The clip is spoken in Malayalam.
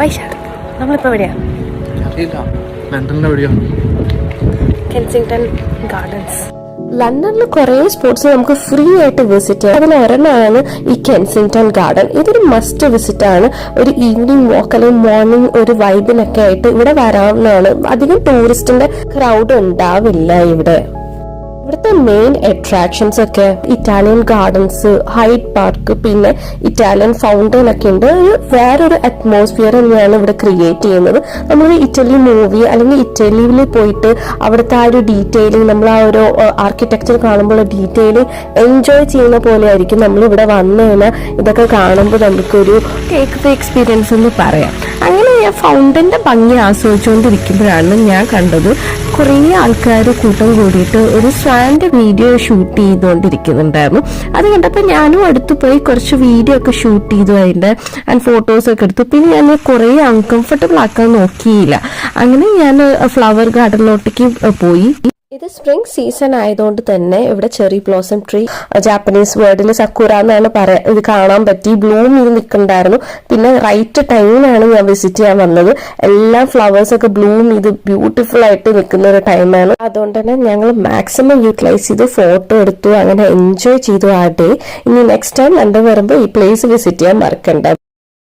വൈശാഖ്, നമ്മളിപ്പോൾ എവിടെയാണ്? Kensington gardens. ലണ്ടനിൽ കുറേ സ്പോർട്സ് നമുക്ക് ഫ്രീ ആയിട്ട് വിസിറ്റ് ചെയ്യാം. അതിൽ ഒരെണ്ണമാണ് ഈ കെൻസിംഗ്ടൺ ഗാർഡൻ. ഇതൊരു മസ്റ്റ് വിസിറ്റ് ആണ്. ഒരു ഈവനിങ് വാക്ക് അല്ലെങ്കിൽ മോർണിംഗ് ഒരു വൈബിനൊക്കെ ആയിട്ട് ഇവിടെ വരാവുന്നതാണ്. അധികം ടൂറിസ്റ്റിന്റെ ക്രൗഡ് ഉണ്ടാവില്ല ഇവിടെ. ഇവിടുത്തെ മെയിൻ അട്രാക്ഷൻസ് ഒക്കെ ഇറ്റാലിയൻ ഗാർഡൻസ്, ഹൈഡ് പാർക്ക്, പിന്നെ ഇറ്റാലിയൻ ഫൗണ്ടൻ ഒക്കെ ഉണ്ട്. വേറൊരു അറ്റ്മോസ്ഫിയർ തന്നെയാണ് ഇവിടെ ക്രിയേറ്റ് ചെയ്യുന്നത്. നമ്മൾ ഇറ്റലി മൂവി അല്ലെങ്കിൽ ഇറ്റലിയിൽ പോയിട്ട് അവിടുത്തെ ആ ഒരു ഡീറ്റെയിലിംഗ്, നമ്മൾ ആ ഒരു ആർക്കിടെക്ചർ കാണുമ്പോൾ ഡീറ്റെയിലിംഗ് എൻജോയ് ചെയ്യുന്ന പോലെ ആയിരിക്കും നമ്മൾ ഇവിടെ വന്നു കഴിഞ്ഞാൽ ഇതൊക്കെ കാണുമ്പോൾ നമുക്കൊരു ടേക്ക് ദ എക്സ്പീരിയൻസ് എന്ന് പറയാം. അങ്ങനെ ഞാൻ ഫൗണ്ടന്റെ ഭംഗി ആസ്വദിച്ചുകൊണ്ടിരിക്കുമ്പോഴാണ് ഞാൻ കണ്ടത് കുറേ ആൾക്കാർ കൂട്ടം കൂടിയിട്ട് ഒരു സ്വാൻഡ് വീഡിയോ ഷൂട്ട് ചെയ്തുകൊണ്ടിരിക്കുന്നുണ്ടായിരുന്നു. അത് കണ്ടപ്പോൾ ഞാനും അടുത്ത് പോയി കുറച്ച് വീഡിയോ ഒക്കെ ഷൂട്ട് ചെയ്തു, അതിൻ്റെ ആൻഡ് ഫോട്ടോസൊക്കെ എടുത്തു. പിന്നെ ഞാൻ കുറേ അൺകംഫർട്ടബിൾ ആക്കാൻ നോക്കിയില്ല. അങ്ങനെ ഞാൻ ഫ്ലവർ ഗാർഡനിലോട്ടേക്ക് പോയി. ഇത് സ്പ്രിംഗ് സീസൺ ആയതുകൊണ്ട് തന്നെ ഇവിടെ ചെറി ബ്ലോസം ട്രീ, ജാപ്പനീസ് വേർഡിൽ സക്കുറ എന്നാണ് ഇത് കാണാൻ പറ്റി. ബ്ലൂം ചെയ്ത് നിൽക്കുന്നുണ്ടായിരുന്നു. പിന്നെ റൈറ്റ് ടൈമിനാണ് ഞാൻ വിസിറ്റ് ചെയ്യാൻ വന്നത്. എല്ലാ ഫ്ലവേഴ്സ് ഒക്കെ ബ്ലൂം ചെയ്ത് ബ്യൂട്ടിഫുൾ ആയിട്ട് നിൽക്കുന്ന ഒരു ടൈമാണ്. അതുകൊണ്ട് തന്നെ ഞങ്ങൾ മാക്സിമം യൂട്ടിലൈസ് ചെയ്ത് ഫോട്ടോ എടുത്തു, അങ്ങനെ എൻജോയ് ചെയ്തു ആ ഡേ. ഇനി നെക്സ്റ്റ് ടൈം ലണ്ടൻ വരുമ്പോൾ ഈ പ്ലേസ് വിസിറ്റ് ചെയ്യാൻ മറക്കണ്ട.